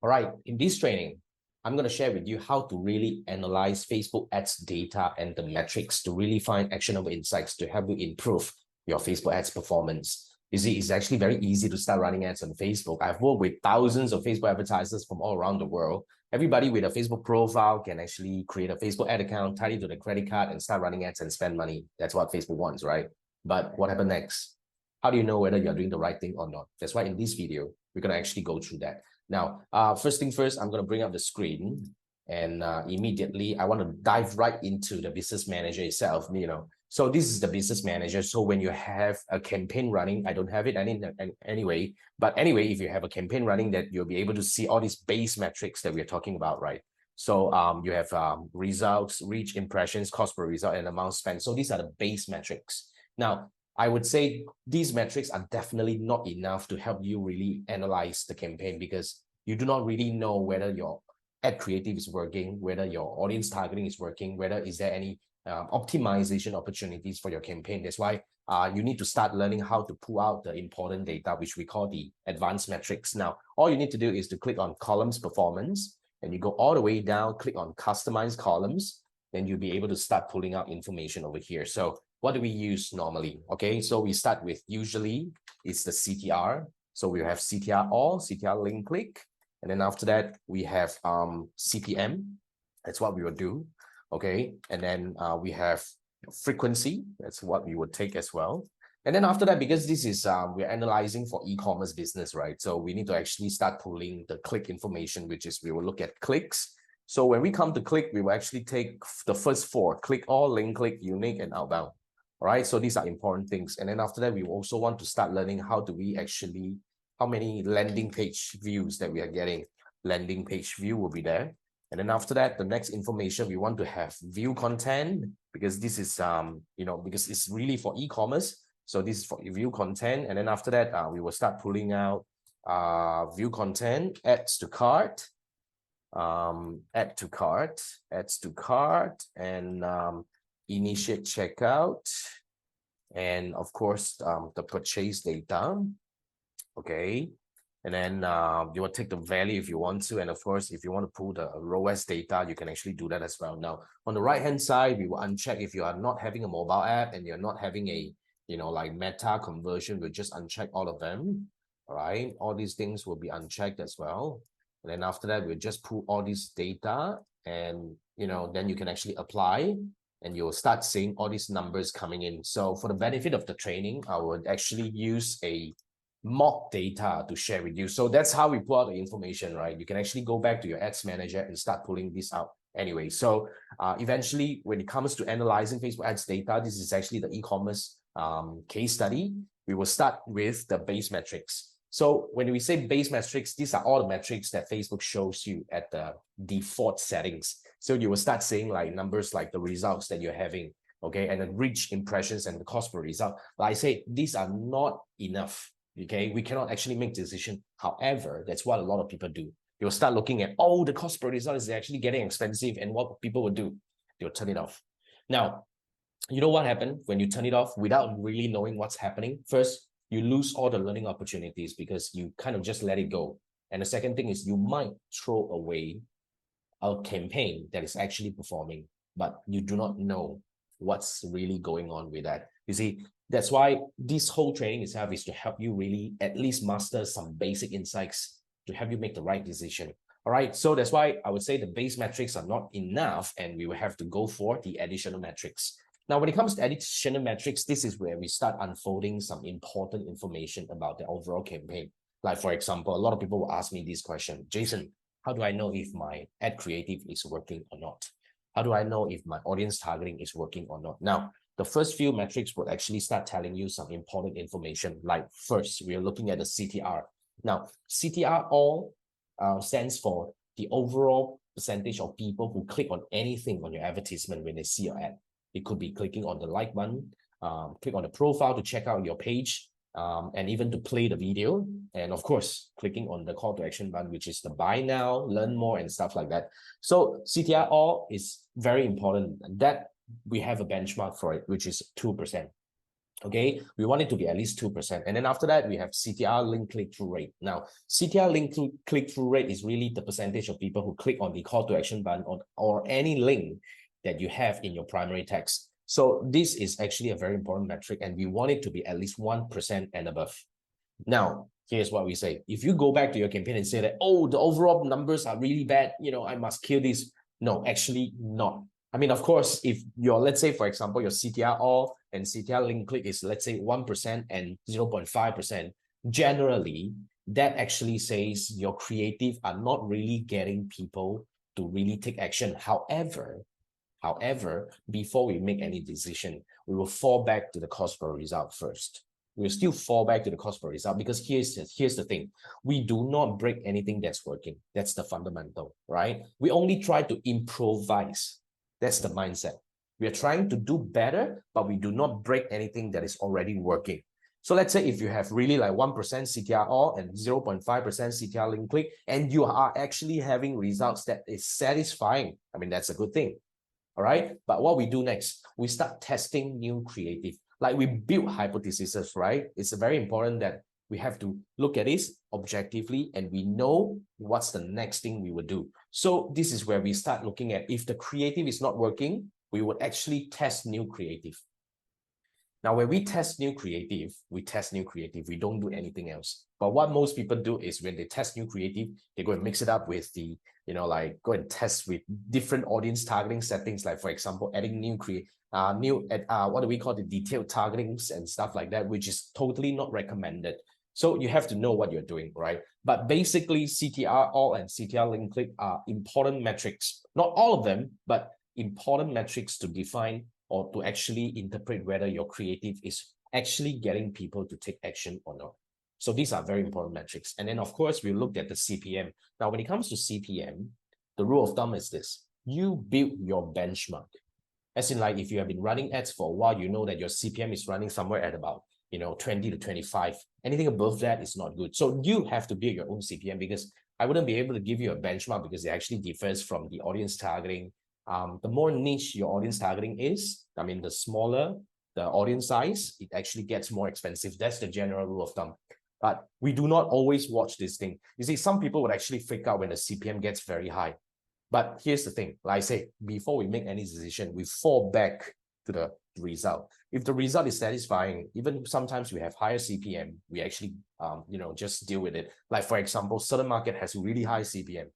All right, in this training, I'm going to share with you how to really analyze Facebook ads data and the metrics to really find actionable insights to help you improve your Facebook ads performance. You see, it's actually very easy to start running ads on Facebook. I've worked with thousands of Facebook advertisers from all around the world. Everybody with a Facebook profile can actually create a Facebook ad account, tie it to the credit card, and start running ads and spend money. That's what Facebook wants, right? But what happened next? How do you know whether you're doing the right thing or not? That's why in this video, we're going to actually go through that. Now, first thing first, I'm going to bring up the screen, and immediately I want to dive right into the business manager itself. So this is the business manager. So when you have a campaign running, I don't have it anyway, but anyway, if you have a campaign running, that you'll be able to see all these base metrics that we're talking about, right? So you have results, reach, impressions, cost per result, and amount spent. So these are the base metrics. Now, I would say these metrics are definitely not enough to help you really analyze the campaign, because you do not really know whether your ad creative is working, whether your audience targeting is working, whether is there any optimization opportunities for your campaign. That's why you need to start learning how to pull out the important data, which we call the advanced metrics. Now, all you need to do is to click on columns performance, and you go all the way down, click on customize columns, then you'll be able to start pulling out information over here. So what do we use normally? Okay, so we start with, usually it's the CTR. So we have CTR all, CTR link click. And then after that, we have CPM. That's what we would do. Okay, and then we have frequency. That's what we would take as well. And then after that, because this is, we're analyzing for e-commerce business, right? So we need to actually start pulling the click information, which is we will look at clicks. So when we come to click, we will actually take the first four: click all, link click, unique, and outbound. All right, so these are important things. And then after that, we also want to start learning how many landing page views that we are getting. Landing page view will be there. And then after that, the next information, we want to have view content, because this is, because it's really for e-commerce. So this is for view content. And then after that, we will start pulling out view content, adds to cart, adds to cart, and initiate checkout, and of course the purchase data. Okay, and then you will take the value if you want to, and of course if you want to pull the ROAS data, you can actually do that as well. Now on the right hand side, we will uncheck if you are not having a mobile app and you're not having a like meta conversion. We'll just uncheck all of them. All right, all these things will be unchecked as well. And then after that, we'll just pull all this data, and then you can actually apply, and you'll start seeing all these numbers coming in. So for the benefit of the training, I would actually use a mock data to share with you. So that's how we pull out the information, right? You can actually go back to your ads manager and start pulling this out anyway. So eventually, when it comes to analyzing Facebook ads data, this is actually the e-commerce case study. We will start with the base metrics. So when we say base metrics, these are all the metrics that Facebook shows you at the default settings. So you will start seeing like numbers like the results that you're having, okay, and then reach, impressions, and the cost per result. Like I say, these are not enough, okay? We cannot actually make decision. However, that's what a lot of people do. You'll start looking at, oh, the cost per result is actually getting expensive, and what people will do, they'll turn it off. Now, you know what happened when you turn it off without really knowing what's happening? First, you lose all the learning opportunities because you kind of just let it go. And the second thing is you might throw away a campaign that is actually performing, but you do not know what's really going on with that. You see, that's why this whole training itself is to help you really at least master some basic insights to help you make the right decision. All right, so that's why I would say the base metrics are not enough, and we will have to go for the additional metrics. Now, when it comes to additional metrics, this is where we start unfolding some important information about the overall campaign. Like, for example, a lot of people will ask me this question: Jason, how do I know if my ad creative is working or not? How do I know if my audience targeting is working or not? Now, the first few metrics will actually start telling you some important information. Like first, we are looking at the CTR. Now, CTR all stands for the overall percentage of people who click on anything on your advertisement when they see your ad. It could be clicking on the like button, click on the profile to check out your page, and even to play the video. And of course, clicking on the call to action button, which is the buy now, learn more, and stuff like that. So CTR all is very important. That we have a benchmark for it, which is 2%. Okay, we want it to be at least 2%. And then after that, we have CTR link click-through rate. Now, CTR link click-through rate is really the percentage of people who click on the call to action button or any link that you have in your primary text. So this is actually a very important metric, and we want it to be at least 1% and above. Now, here's what we say. If you go back to your campaign and say that, oh, the overall numbers are really bad, I must kill this. No, actually not. I mean, of course, if let's say, for example, your CTR all and CTR link click is, let's say, 1% and 0.5%, generally, that actually says your creative are not really getting people to really take action. However, before we make any decision, we will fall back to the cost per result first. We'll still fall back to the cost per result because here's the thing. We do not break anything that's working. That's the fundamental, right? We only try to improvise. That's the mindset. We are trying to do better, but we do not break anything that is already working. So let's say if you have really like 1% CTR all and 0.5% CTR link click, and you are actually having results that is satisfying, I mean, that's a good thing. All right. But what we do next, we start testing new creative. Like we build hypotheses, right? It's very important that we have to look at this objectively and we know what's the next thing we would do. So this is where we start looking at if the creative is not working, we would actually test new creative. Now, when we test new creative, we don't do anything else. But what most people do is when they test new creative, they go and mix it up with the, like go and test with different audience targeting settings, like for example, adding what do we call the detailed targetings and stuff like that, which is totally not recommended. So you have to know what you're doing, right? But basically, CTR all and CTR link click are important metrics. Not all of them, but important metrics to define or to actually interpret whether your creative is actually getting people to take action or not. So these are very important metrics. And then, of course, we looked at the CPM. Now, when it comes to CPM, the rule of thumb is this. You build your benchmark. As in, like, if you have been running ads for a while, you know that your CPM is running somewhere at about 20 to 25. Anything above that is not good. So you have to build your own CPM because I wouldn't be able to give you a benchmark because it actually differs from the audience targeting. The more niche your audience targeting is, I mean, the smaller the audience size, it actually gets more expensive. That's the general rule of thumb. But we do not always watch this thing. You see, some people would actually freak out when the CPM gets very high. But here's the thing, like I say, before we make any decision, we fall back to the result. If the result is satisfying, even sometimes we have higher CPM, we actually, just deal with it. Like for example, certain market has really high CPM.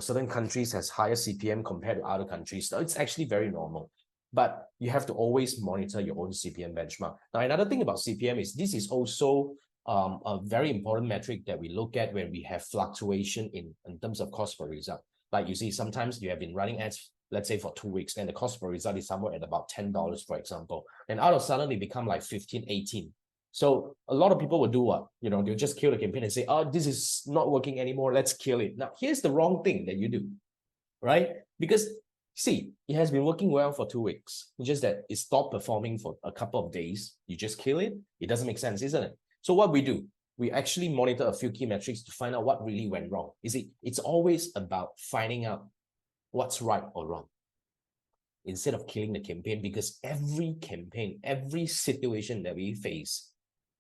Certain countries has higher CPM compared to other countries. So it's actually very normal. But you have to always monitor your own CPM benchmark. Now, another thing about CPM is this is also a very important metric that we look at when we have fluctuation in terms of cost per result. Like you see, sometimes you have been running ads, let's say for 2 weeks, and the cost per result is somewhere at about $10, for example. And out of sudden, it become like 15, 18. So a lot of people will do what? They'll just kill the campaign and say, oh, this is not working anymore. Let's kill it. Now, here's the wrong thing that you do, right? Because see, it has been working well for 2 weeks. It's just that it stopped performing for a couple of days. You just kill it. It doesn't make sense, isn't it? So what we do, we actually monitor a few key metrics to find out what really went wrong. You see, it's always about finding out what's right or wrong instead of killing the campaign, because every campaign, every situation that we face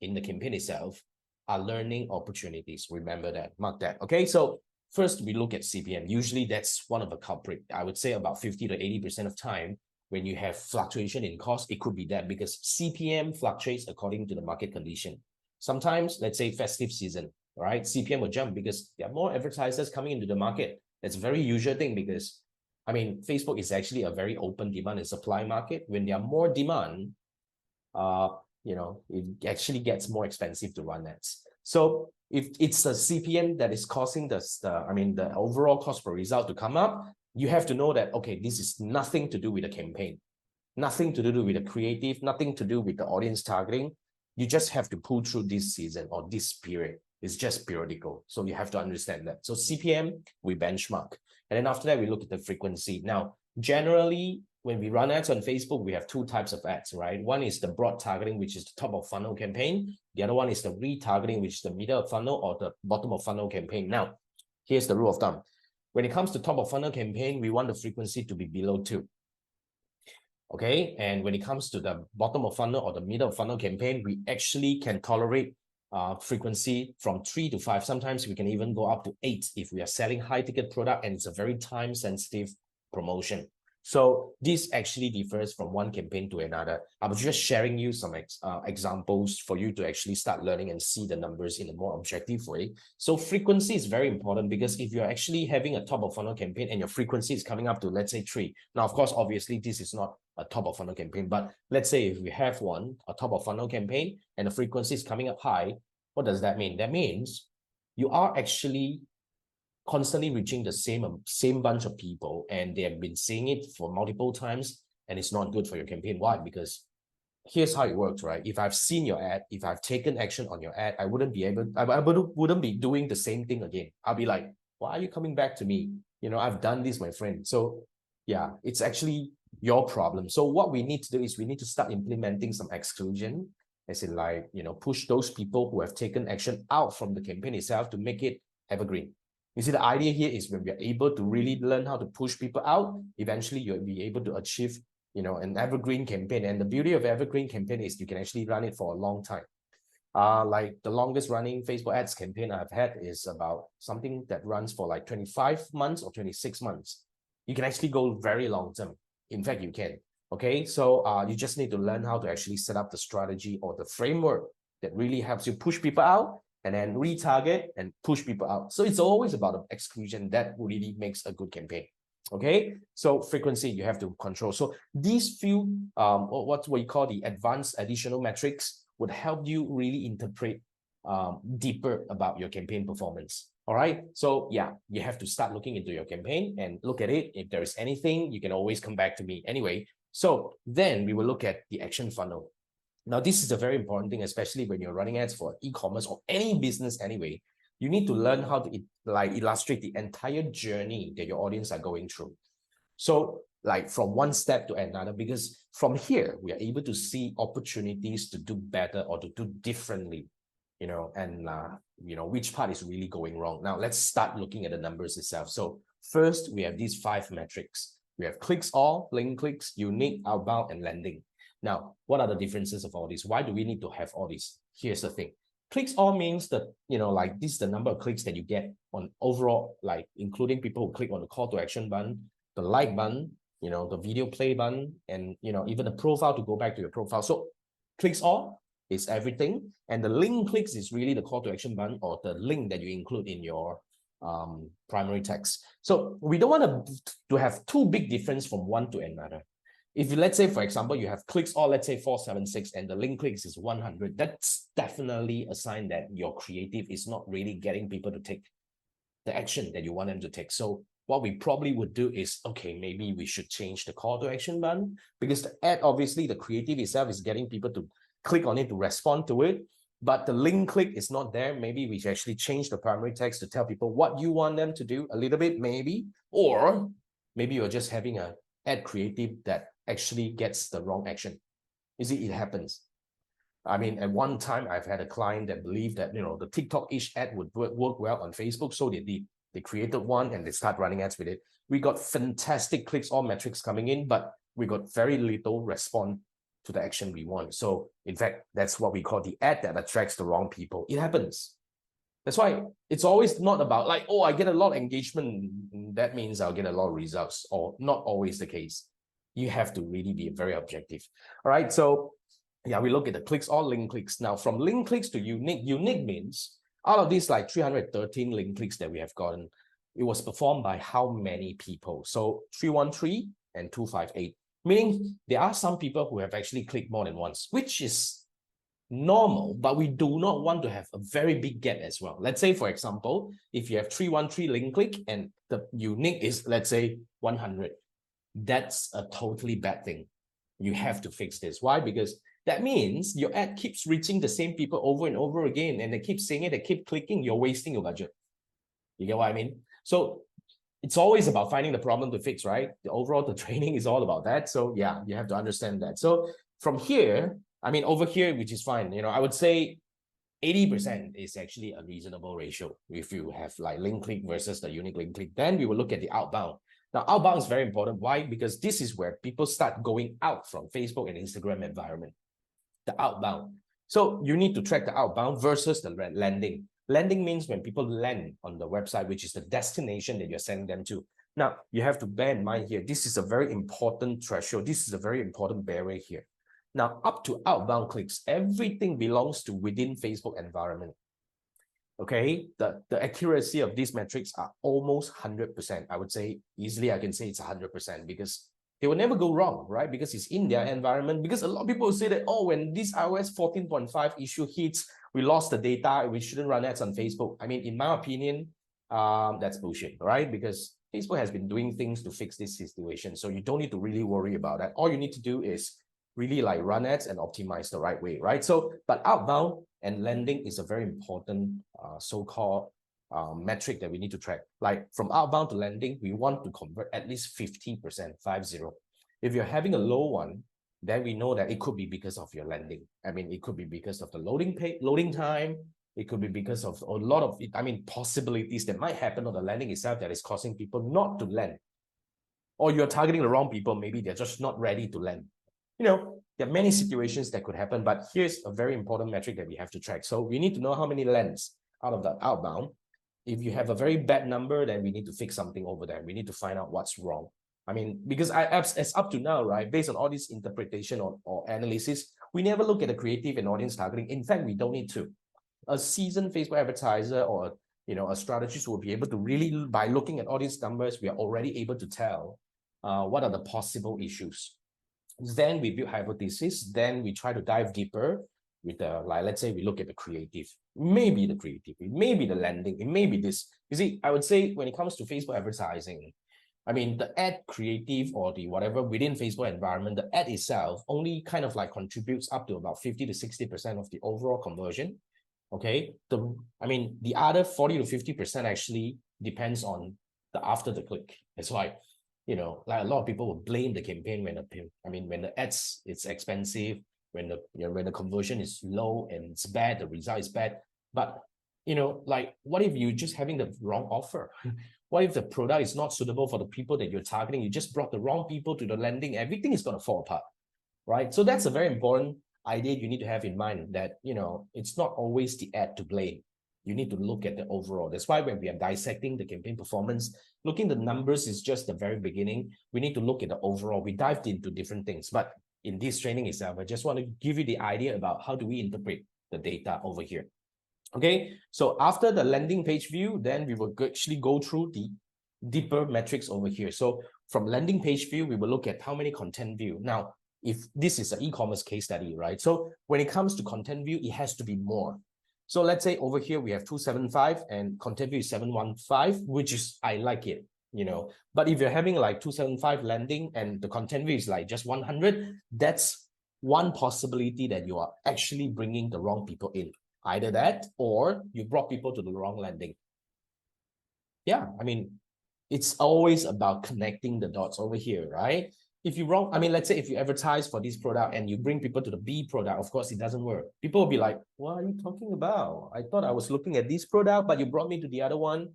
in the campaign itself are learning opportunities. Remember that, mark that. Okay, so first we look at CPM. Usually that's one of the culprit. I would say about 50 to 80% of time when you have fluctuation in cost, it could be that because CPM fluctuates according to the market condition. Sometimes, let's say festive season, right? CPM will jump because there are more advertisers coming into the market. That's a very usual thing because, I mean, Facebook is actually a very open demand and supply market. When there are more demand, it actually gets more expensive to run ads. So if it's the CPM that is causing the overall cost per result to come up, you have to know that, okay, this is nothing to do with the campaign, nothing to do with the creative, nothing to do with the audience targeting. You just have to pull through this season or this period. It's just periodical. So you have to understand that. So CPM, we benchmark. And then after that, we look at the frequency. Now, generally, when we run ads on Facebook, we have 2 types of ads, right? One is the broad targeting, which is the top of funnel campaign. The other one is the retargeting, which is the middle of funnel or the bottom of funnel campaign. Now, here's the rule of thumb. When it comes to top of funnel campaign, we want the frequency to be below 2. Okay, and when it comes to the bottom of funnel or the middle of funnel campaign, we actually can tolerate frequency from 3 to 5. Sometimes we can even go up to 8 if we are selling high ticket product and it's a very time sensitive promotion. So this actually differs from one campaign to another. I was just sharing you some examples for you to actually start learning and see the numbers in a more objective way. So frequency is very important, because if you're actually having a top of funnel campaign and your frequency is coming up to, let's say, 3. Now, of course, obviously, this is not a top of funnel campaign, but let's say if we have a top of funnel campaign and the frequency is coming up high, what does that mean? That means you are actually constantly reaching the same bunch of people, and they have been seeing it for multiple times, and it's not good for your campaign. Why? Because here's how it works, right? If I've seen your ad, if I've taken action on your ad, I wouldn't be doing the same thing again. I'll be like, why are you coming back to me? I've done this, my friend. So yeah, it's actually your problem. So what we need to do is we need to start implementing some exclusion, as in like, push those people who have taken action out from the campaign itself to make it evergreen. You see, the idea here is when we are able to really learn how to push people out, eventually you'll be able to achieve, an evergreen campaign. And the beauty of evergreen campaign is you can actually run it for a long time. Like the longest running Facebook ads campaign I've had is about something that runs for like 25 months or 26 months. You can actually go very long term. In fact, you can. Okay, so you just need to learn how to actually set up the strategy or the framework that really helps you push people out and then retarget and push people out. So it's always about the exclusion that really makes a good campaign. Okay, so frequency you have to control. So these few what we call the advanced additional metrics would help you really interpret deeper about your campaign performance. All right, so yeah, you have to start looking into your campaign and look at it. If there is anything, you can always come back to me. Anyway, so then we will look at the action funnel. Now, this is a very important thing, especially when you're running ads for e-commerce or any business anyway. You need to learn how to illustrate the entire journey that your audience are going through. So like from one step to another, because from here, we are able to see opportunities to do better or to do differently, and which part is really going wrong. Now, let's start looking at the numbers itself. So first, we have these 5 metrics. We have clicks all, link clicks, unique, outbound, and landing. Now, what are the differences of all these? Why do we need to have all these? Here's the thing. Clicks all means that, like this is the number of clicks that you get on overall, like including people who click on the call to action button, the like button, the video play button, and, even the profile to go back to your profile. So clicks all is everything. And the link clicks is really the call to action button or the link that you include in your primary text. So we don't want to have too big difference from one to another. If you, let's say, for example, you have clicks all, let's say 476 and the link clicks is 100, that's definitely a sign that your creative is not really getting people to take the action that you want them to take. So what we probably would do is, okay, maybe we should change the call to action button, because the ad, obviously the creative itself is getting people to click on it to respond to it, but the link click is not there. Maybe we should actually change the primary text to tell people what you want them to do a little bit, maybe, or maybe you're just having a ad creative that actually gets the wrong action. You see, it happens. I mean, at one time, I've had a client that believed that, the TikTok-ish ad would work well on Facebook. So they did. They created one and they start running ads with it. We got fantastic clicks, all metrics coming in, but we got very little response to the action we want. So in fact, that's what we call the ad that attracts the wrong people. It happens. That's why it's always not about like, oh, I get a lot of engagement, that means I'll get a lot of results, or not always the case. You have to really be very objective. All right, so yeah, we look at the clicks or link clicks. Now, from link clicks to unique means out of these like 313 link clicks that we have gotten, it was performed by how many people? So 313 and 258, meaning there are some people who have actually clicked more than once, which is normal, but we do not want to have a very big gap as well. Let's say, for example, if you have 313 link click and the unique is, let's say, 100, that's a totally bad thing. You have to fix this. Why? Because that means your ad keeps reaching the same people over and over again, and they keep seeing it, they keep clicking, you're wasting your budget. You get what I mean? So it's always about finding the problem to fix, right? The training is all about that. So yeah, you have to understand that. So from here, I mean, over here, which is fine, I would say 80% is actually a reasonable ratio if you have like link click versus the unique link click. Then we will look at the outbound. Now, outbound is very important. Why? Because this is where people start going out from Facebook and Instagram environment, the outbound. So you need to track the outbound versus the landing. Landing means when people land on the website, which is the destination that you're sending them to. Now, you have to bear in mind here, this is a very important threshold. This is a very important barrier here. Now, up to outbound clicks, everything belongs to within Facebook environment. Okay, the accuracy of these metrics are almost 100%. I would say easily, I can say it's 100% because they will never go wrong, right? Because it's in their environment. Because a lot of people say that, oh, when this iOS 14.5 issue hits, we lost the data, we shouldn't run ads on Facebook. I mean, in my opinion, that's bullshit, right? Because Facebook has been doing things to fix this situation. So you don't need to really worry about that. All you need to do is really like run ads and optimize the right way, right? So, but outbound and landing is a very important so-called metric that we need to track. Like from outbound to landing, we want to convert at least 50%, 50. If you're having a low one, then we know that it could be because of your landing. I mean, it could be because of the loading time. It could be because of a lot of, possibilities that might happen on the landing itself that is causing people not to land. Or you're targeting the wrong people. Maybe they're just not ready to land. There are many situations that could happen, but here's a very important metric that we have to track. So we need to know how many lands out of the outbound. If you have a very bad number, then we need to fix something over there. We need to find out what's wrong. I mean, because as up to now, right, based on all this interpretation or analysis, we never look at the creative and audience targeting. In fact, we don't need to. A seasoned Facebook advertiser or a strategist will be able to really, by looking at audience numbers, we are already able to tell what are the possible issues. Then we build hypothesis, then we try to dive deeper with the, like, let's say we look at the creative, maybe the creative, it may be the landing, it may be this. You see, I would say when it comes to Facebook advertising, I mean, the ad creative or the whatever within Facebook environment, the ad itself only kind of like contributes up to about 50 to 60% of the overall conversion. Okay. The other 40 to 50% actually depends on the after the click. That's why like a lot of people will blame the campaign when the ads it's expensive, when the conversion is low and it's bad, the result is bad. But like what if you're just having the wrong offer? What if the product is not suitable for the people that you're targeting? You just brought the wrong people to the landing, everything is going to fall apart, right? So that's a very important idea you need to have in mind, that it's not always the ad to blame. You need to look at the overall. That's why when we are dissecting the campaign performance, looking at the numbers is just the very beginning. We need to look at the overall. We dived into different things, but in this training itself, I just want to give you the idea about how do we interpret the data over here. Okay, so after the landing page view, then we will actually go through the deeper metrics over here. So from landing page view, we will look at how many content view. Now, if this is an e-commerce case study, right? So when it comes to content view, it has to be more. So let's say over here, we have 275 and content view is 715, which is, I like it, but if you're having like 275 landing and the content view is like just 100, that's one possibility that you are actually bringing the wrong people in. Either that, or you brought people to the wrong landing. Yeah, I mean, it's always about connecting the dots over here, right? If you're wrong, let's say if you advertise for this product and you bring people to the B product, of course, it doesn't work. People will be like, what are you talking about? I thought I was looking at this product, but you brought me to the other one.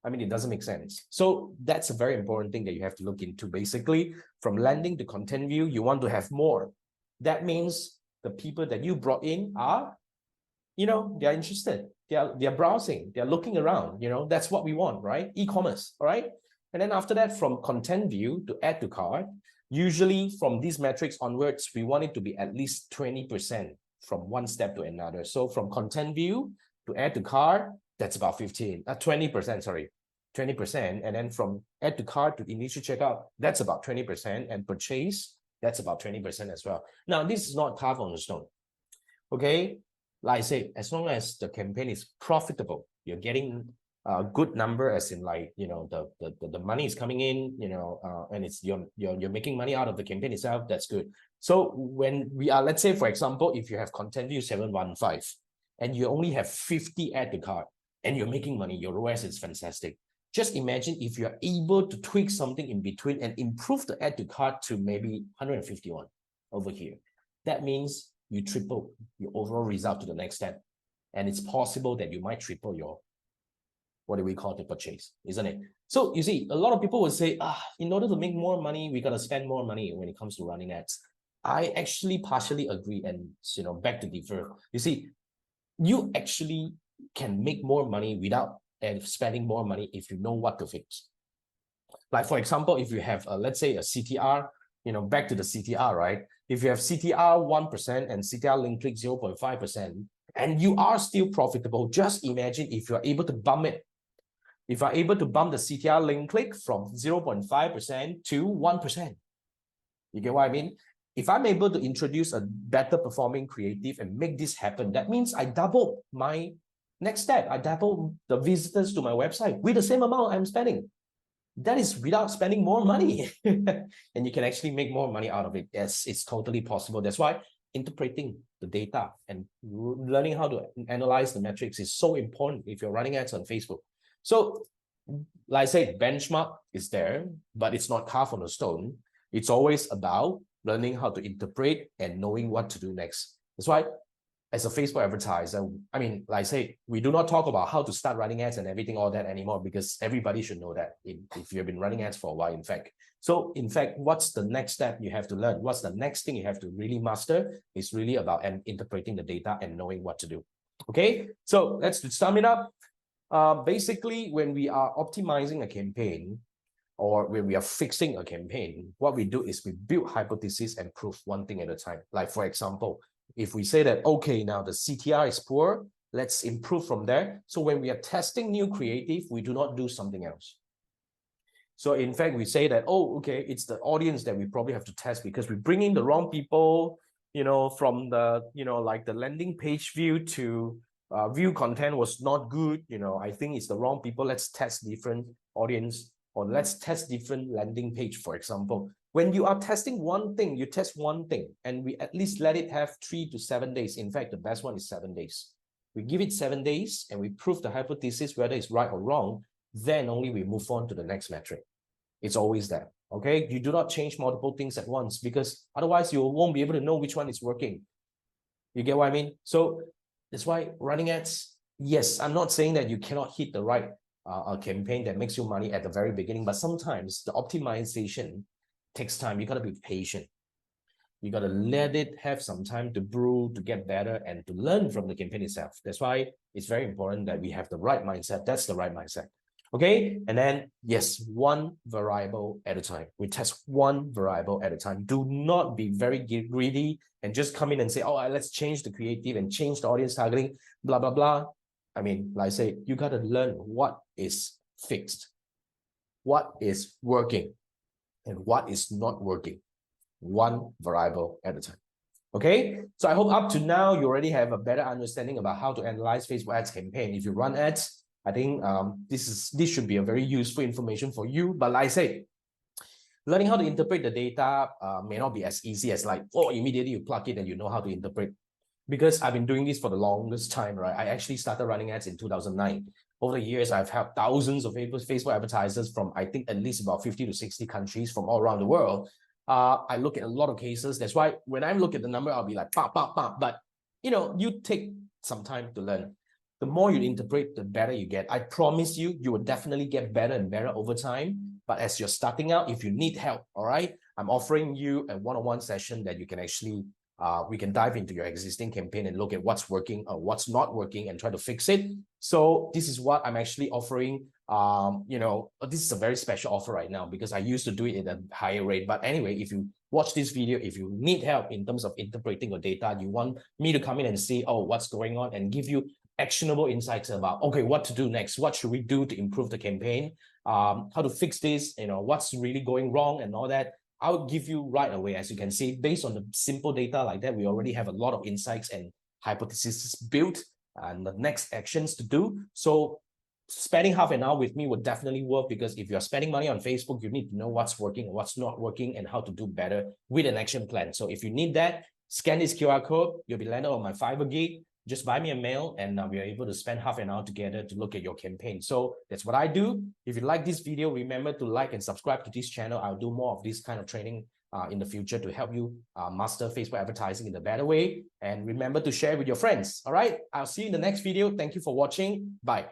It doesn't make sense. So that's a very important thing that you have to look into. Basically, from landing to content view, you want to have more. That means the people that you brought in are, they're interested. They're browsing. They're looking around. That's what we want, right? E-commerce, all right? And then after that, from content view to add to cart, usually from these metrics onwards, we want it to be at least 20% from one step to another. So from content view to add to cart, that's about 20%, sorry, 20%. And then from add to cart to initial checkout, that's about 20%. And purchase, that's about 20% as well. Now, this is not carved on the stone. Okay, like I say, as long as the campaign is profitable, you're getting a good number, as in like, the money is coming in, and it's you're making money out of the campaign itself, that's good. So when we are, let's say, for example, if you have content view 715 and you only have 50 add to cart and you're making money, your ROAS is fantastic. Just imagine if you're able to tweak something in between and improve the add to cart to maybe 151 over here. That means you triple your overall result to the next step. And it's possible that you might triple your what do we call to purchase, isn't it? So you see, a lot of people will say, in order to make more money, we got to spend more money when it comes to running ads. I actually partially agree and, beg to differ. You see, you actually can make more money without spending more money if you know what to fix. Like, for example, if you have, let's say, a CTR, back to the CTR, right? If you have CTR 1% and CTR link click 0.5%, and you are still profitable, just imagine if you're able to bump it. If you're able to bump the CTR link click from 0.5% to 1%. You get what I mean? If I'm able to introduce a better performing creative and make this happen, that means I double my next step. I double the visitors to my website with the same amount I'm spending. That is without spending more money. And you can actually make more money out of it. Yes, it's totally possible. That's why interpreting the data and learning how to analyze the metrics is so important if you're running ads on Facebook. So, like I said, benchmark is there, but it's not carved on a stone. It's always about learning how to interpret and knowing what to do next. That's why, as a Facebook advertiser, I mean, like I say, we do not talk about how to start running ads and everything, all that anymore, because everybody should know that if you've been running ads for a while, in fact. So, in fact, what's the next step you have to learn? What's the next thing you have to really master? It's really about interpreting the data and knowing what to do. Okay, so let's sum it up. Basically, when we are optimizing a campaign, or when we are fixing a campaign, what we do is we build hypotheses and prove one thing at a time. Like, for example, if we say that, okay, now the CTR is poor, let's improve from there. So when we are testing new creative, we do not do something else. So in fact, we say that, oh, okay, it's the audience that we probably have to test because we bring in the wrong people, from the, like the landing page view to view content was not good. I think it's the wrong people. Let's test different audience, or let's test different landing page, for example. When you are testing one thing, you test one thing, and we at least let it have 3 to 7 days. In fact, the best one is 7 days. We give it 7 days, and we prove the hypothesis, whether it's right or wrong. Then only we move on to the next metric. It's always that, okay? You do not change multiple things at once, because otherwise you won't be able to know which one is working. You get what I mean? So that's why running ads, yes, I'm not saying that you cannot hit the right campaign that makes you money at the very beginning, but sometimes the optimization takes time. You got to be patient. You got to let it have some time to brew, to get better, and to learn from the campaign itself. That's why it's very important that we have the right mindset. That's the right mindset. Okay, and then yes, one variable at a time. We test one variable at a time. Do not be very greedy and just come in and say, oh, let's change the creative and change the audience targeting, blah, blah, blah. I mean, like I say, you got to learn what is fixed, what is working, and what is not working. One variable at a time. Okay, so I hope up to now you already have a better understanding about how to analyze Facebook ads campaign. If you run ads, I think this should be a very useful information for you. But like I say, learning how to interpret the data may not be as easy as like, oh, immediately you plug it and you know how to interpret. Because I've been doing this for the longest time, right? I actually started running ads in 2009. Over the years, I've helped thousands of Facebook advertisers from, I think, at least about 50 to 60 countries from all around the world. I look at a lot of cases. That's why when I look at the number, I'll be like, pop, pop, pop. But, you take some time to learn. The more you interpret, the better you get. I promise you, you will definitely get better and better over time. But as you're starting out, if you need help, all right, I'm offering you a one-on-one session that you can actually, we can dive into your existing campaign and look at what's working or what's not working and try to fix it. So this is what I'm actually offering. This is a very special offer right now because I used to do it at a higher rate. But anyway, if you watch this video, if you need help in terms of interpreting your data, you want me to come in and see, oh, what's going on, and give you actionable insights about, okay, what to do next, what should we do to improve the campaign, how to fix this, what's really going wrong and all that, I'll give you right away. As you can see, based on the simple data like that, we already have a lot of insights and hypotheses built and the next actions to do. So spending half an hour with me would definitely work, because if you're spending money on Facebook, you need to know what's working and what's not working and how to do better with an action plan. So if you need that, scan this QR code, you'll be landed on my Fiverr gig. Just buy me a mail and we are able to spend half an hour together to look at your campaign. So that's what I do. If you like this video, remember to like and subscribe to this channel. I'll do more of this kind of training in the future to help you master Facebook advertising in a better way. And remember to share with your friends. All right, I'll see you in the next video. Thank you for watching. Bye.